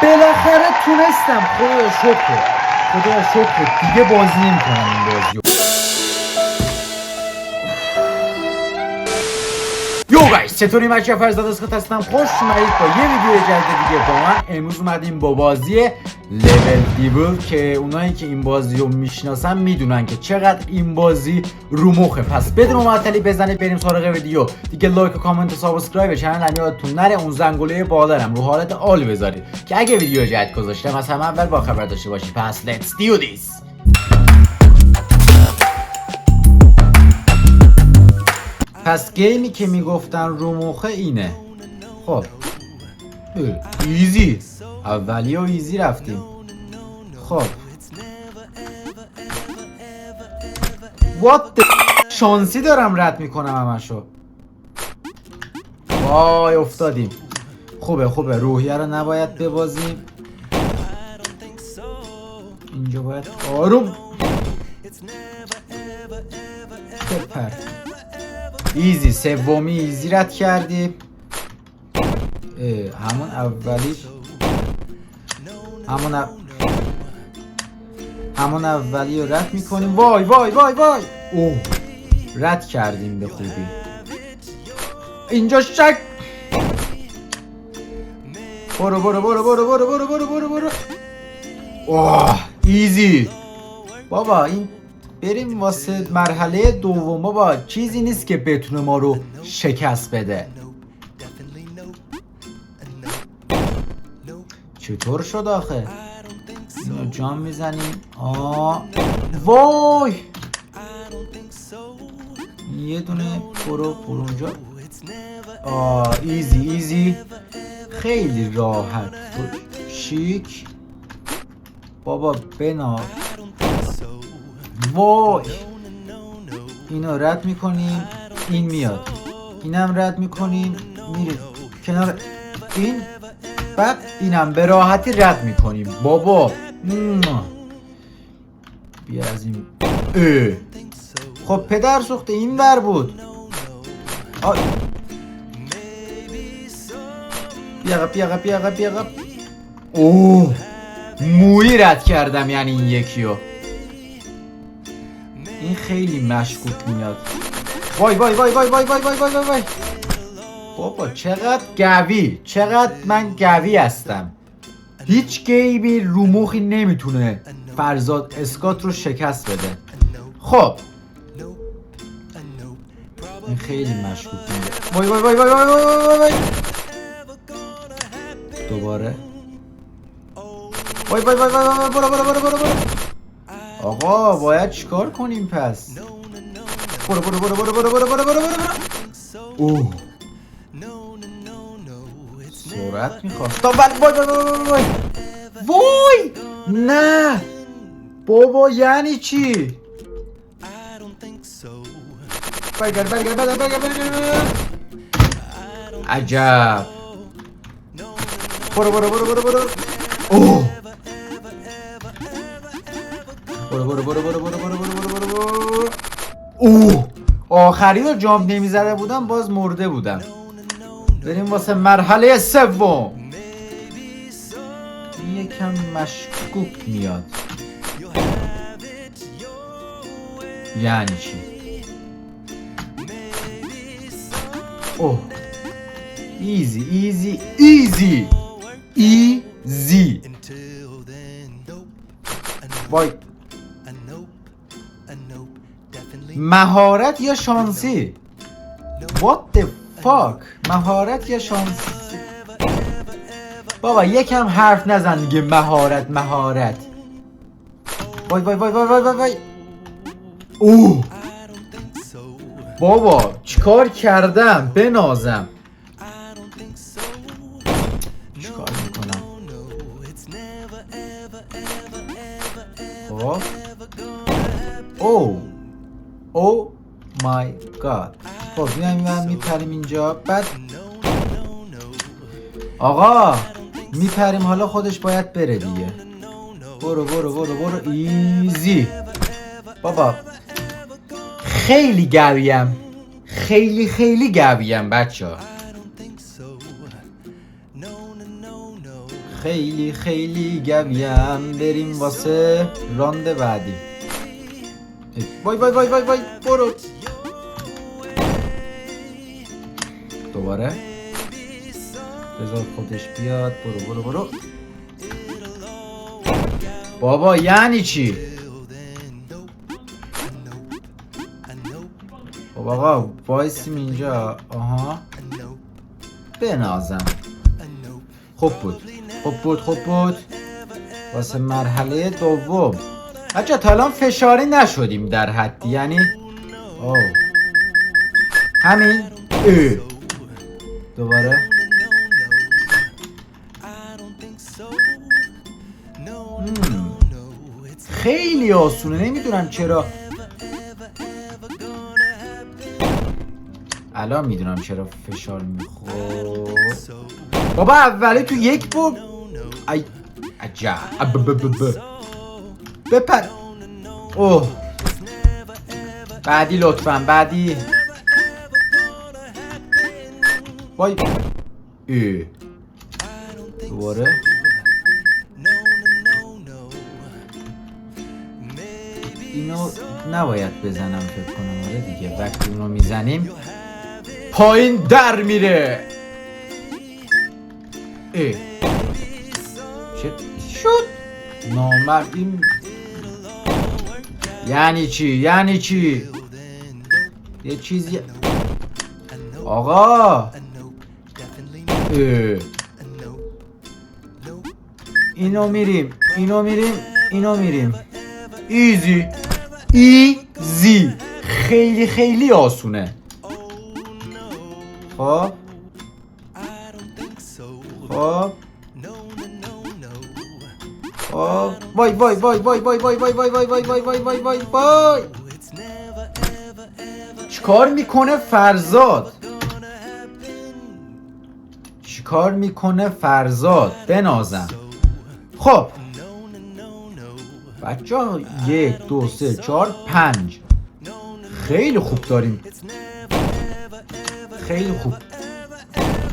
بالاخره تونستم. خدا شکر دیگه بازی نمی‌کنم این بازیو. یو گایز چطوری؟ من فرزاد اسکات هستم. خوش اومدید با یه ویدیو جدید دیگه با من. امروز اومدیم با بازی لول دیول که اونایی که این بازی رو میشناسن میدونن که چقدر این بازی رو مخه. پس بدون معطلی بزنید بریم سراغ ویدیو. دیگه لایک و کامنت و سابسکرایب چنل هم یادتون نره. اون زنگوله بالارم رو حالت آل بذارید که اگه ویدیو جدید گذاشتم از همه اول با خبر داشته باشی. پس let's do this. پس گیمی که میگفتن رو مخه اینه. خب ایزی اولی و ایزی رفتیم. خب what the شانسی دارم رد میکنم همشو. وای افتادیم. خوبه روحیه رو نباید ببازیم. اینجا باید آروم بپر. ایزی سومی ایزی رد کردیم. همون اولیش همون اولی رو رد میکنیم. وای اوه رد کردیم به خوبی. اینجا شک. برو اوه ایزی. بابا این بریم واسه مرحله دوم. بابا چیزی نیست که بتونه ما رو شکست بده. چطور شد آخه؟ اینو جام میزنیم. وای یه دونه برو اونجا. ایزی خیلی راحت شیک. بابا بنا. وای اینو رد میکنیم این میاد. اینم رد میکنیم میره کنار این. بعد اینم به راحتی رد میکنیم. بابا بیا از این. خب پدر سوخته این بر بود. بیا. اوه مویی رد کردم یعنی این یکیو. این خیلی مشکوک میاد. وای بابا چقدر من گوی هستم. هیچ گیمی رو مخی نمیتونه فرزاد اسکات رو شکست بده. خب این خیلی مشکوک میاد. وای دوباره. وای برو. آقا باید چیکار کنیم پس؟ برو. اوه سرعت میخواست. وای نه بابا یعنی چی؟ برگرد. عجب. برو. اوه برو. اوه آخری رو جامپ نمیزده بودم باز مرده بودم. بریم واسه مرحله سوم. این یکم مشکوک میاد. یعنی چی؟ اوه ایزی وای مهارت یا شانسی؟ What the fuck؟ مهارت یا شانسی؟ بابا یکم حرف نزن دیگه. مهارت. وای اوه بابا چیکار کردم؟ بنازم. چیکار میکنم؟ خب اوه مای گاد. خب میایم میپریم اینجا. بعد آقا میپریم حالا خودش باید بره دیگه. برو ایزی. بابا خیلی گویم بچه ها. خیلی خیلی گویم بریم واسه راند بعدی. وای وای وای وای وای برو. دوباره بذار خودش بیاد. برو برو برو. بابا یعنی چی؟ خب آقا وایسیم اینجا. آها بنازم. خوب بود خوب بود واسه مرحله دوم. بچه تا الان فشاری نشدیم در حدی، یعنی همین. دوباره خیلی آسونه، نمیدونم چرا. الان میدونم چرا فشار میخورد. بابا اولی تو یک بار. ای عجب. بپر. اوه بعدی لطفا بعدی. وای دوباره. اینو نباید بزنم فکر کنم. آره دیگه وقتی اونو میزنیم پایین در میره. چه شد؟ نامردیم. یعنی چی؟ یعنی چی؟ یه چیزی آقا. اینو میریم اینو میریم اینو میریم. ایزی ایزی. خیلی خیلی آسونه. خب خب وای وای وای وای وای وای وای وای وای وای وای وای وای وای وای. چیکار میکنه فرزاد؟ چیکار میکنه فرزاد؟ بنازم. خب بچه ها 1 2 3 4 5 خیلی خوب داریم. خیلی خوب.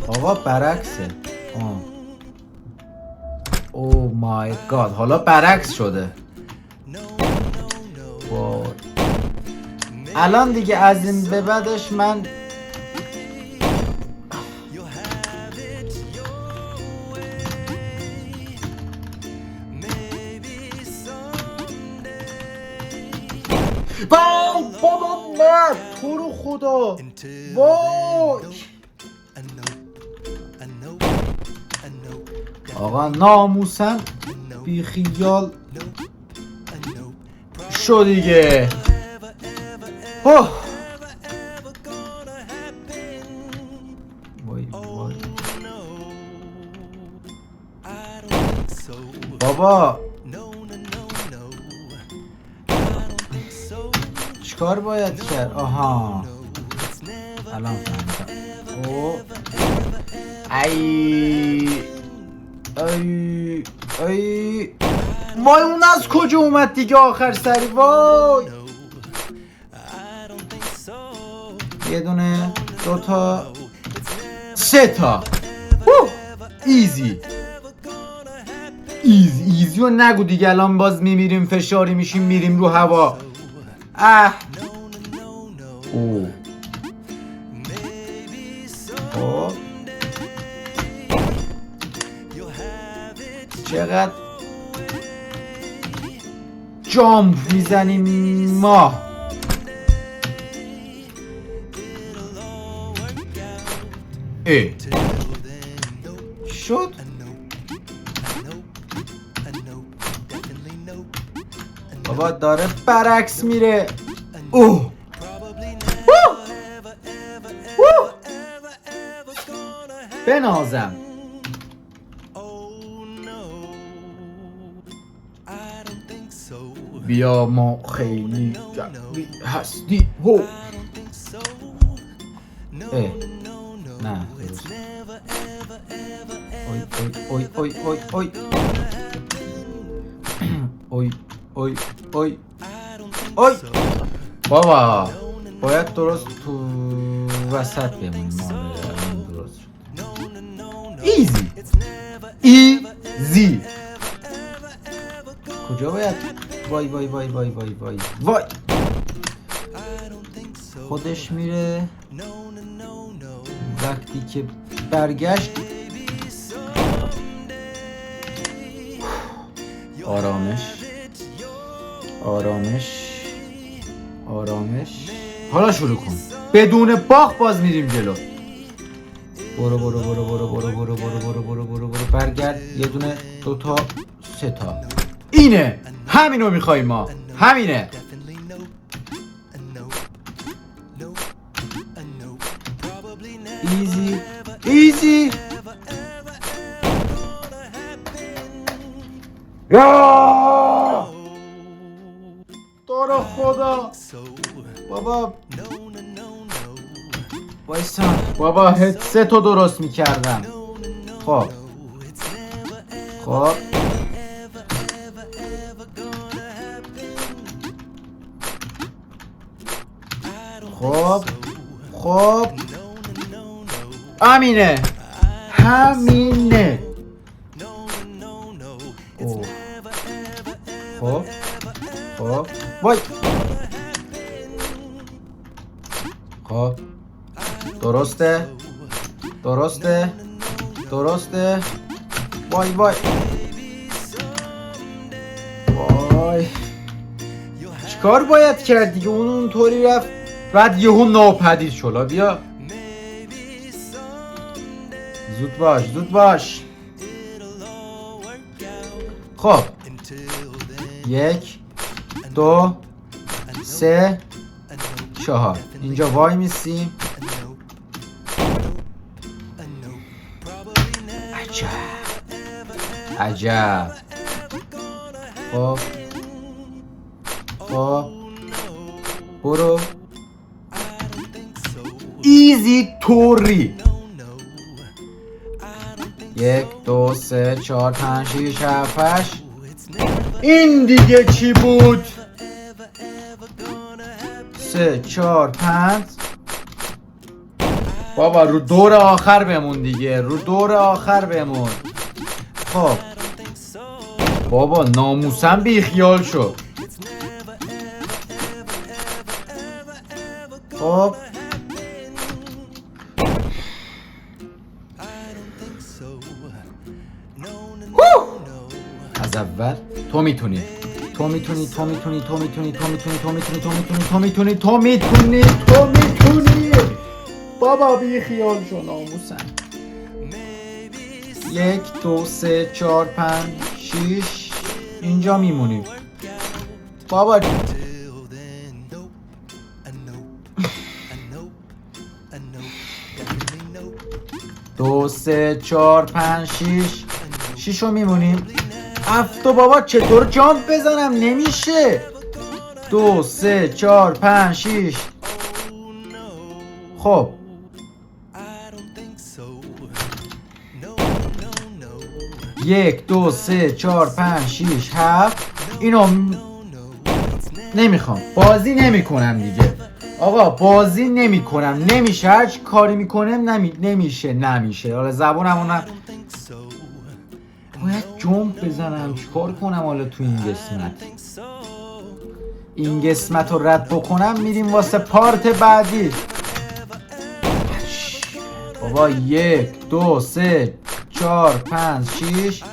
آقا برعکسه. او مای گاد. حالا برعکس شده. وای. الان دیگه از این به بعدش من بابا مرد تو رو خدا. وای آقا ناموسن بی خیال شو دیگه. وای وای بابا چیکار باید کرد؟ آها الان فهمیدم. او ای وای اون از کجا اومد دیگه آخر سری. وای یه دونه 2 تا 3 تا. ایزی ایزی و نگو دیگه. الان باز میمیریم فشاری میشیم میریم رو هوا. او چقدر جامپ میزنیم ما. شد. بابا داره برعکس میره. بنازم. بیا ما خیلی جمعی هستی. نه اوی اوی اوی اوی اوی اوی اوی اوی. بابا باید درست تو وسط بمونیم. درست شد. ایزی زی. کجا باید؟ وای وای وای وای وای وای وای. خودش میره وقتی که برگشت. آرامش آرامش آرامش. حالا شروع کن. بدون باخ باز میریم جلو. برو برو برو برو برو برو برو برو برو برو برو. برگرد. یه دونه، دوتا، سه تا. اینه. همینو میخوایم ما. همینه. ایزی ایزی. یا تو رو خدا بابا. وایسا بابا، هدست رو درست میکردم. خب خب خب خب همینه همینه. اوه. خب خب وای. خب درسته درسته درسته. وای وای وای. چیکار باید کرد دیگه؟ اون اونطوری رفت بعد یهو ناپدید شد. بیا زود باش زود باش. خب 1 2 3 4. اینجا وای میسیم. عجب عجب. خب خب برو. ایزی توری. 1 2 3 4 5 6 7 8. این دیگه چی بود؟ 3 4 5. بابا رو دور آخر بمون دیگه. رو دور آخر بمون. خب بابا ناموسم بی خیال شد. خب از اول تو میتونی تو میتونی تو میتونی تو میتونی تو میتونی تو میتونی تو میتونی تو میتونی تو میتونی. بابا بی خیال شو ناموسم. 1 2 3 4 5 6. اینجا میمونیم بابا. 2 3 4 5 6. 6 رو میمونیم. افتو بابا چطور جامپ بزنم؟ نمیشه. 2 3 4 5 6. خب 1 2 3 4 5 6 7. اینو نمیخوام. بازی نمیکنم دیگه آقا. بازی نمیکنم. نمیشه. هر چی کاری میکنم نمیشه. حالا زبونمون باید جمپ بزنم. چیکار کنم حالا تو این قسمت؟ این قسمت رو رد بکنم میریم واسه پارت بعدی. بابا 1 2 3 4 5 6.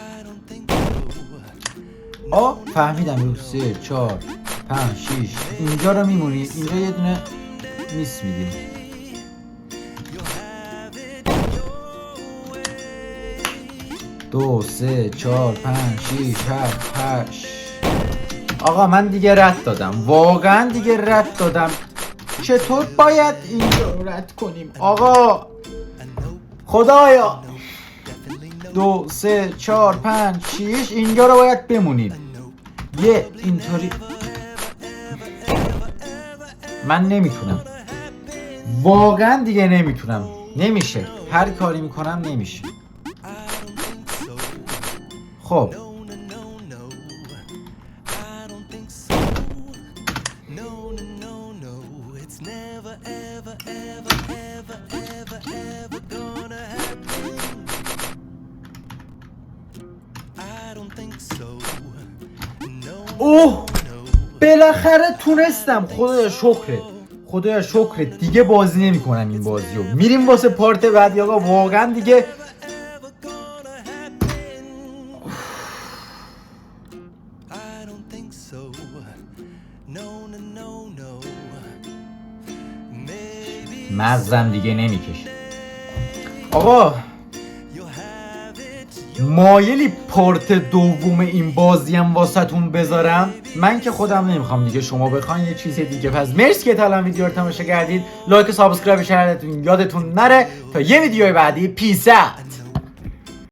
فهمیدم. 3 4 5 6. اینجا رو میمونیم. اینجا یه دونه میس میدیم. دو سه چهار پنج شیش هفت هشت. آقا من دیگه رد دادم. واقعا دیگه رد دادم. چطور باید اینجا رد کنیم آقا؟ خدایا. 2 3 4 5 6. اینجا رو باید بمونیم. یه اینطوری. من نمیتونم. واقعا دیگه نمیتونم. نمیشه. هر کاری میکنم نمیشه. خب اوه بالاخره تونستم. خدایا شکرت دیگه بازی نمی کنم این بازیو. میریم واسه پارت بعدی آقا. واقعا دیگه مغزم دیگه نمیکشه. آقا مایلی پارت دوم این بازی هم واسهتون بذارم؟ من که خودم نمیخوام دیگه، شما بخواین یه چیز دیگه. پس مرسی که تا الان ویدیو رو تماشا کردید. لایک و سابسکرایب شهرتون یادتون نره. تا یه ویدیو بعدی پیس اوت.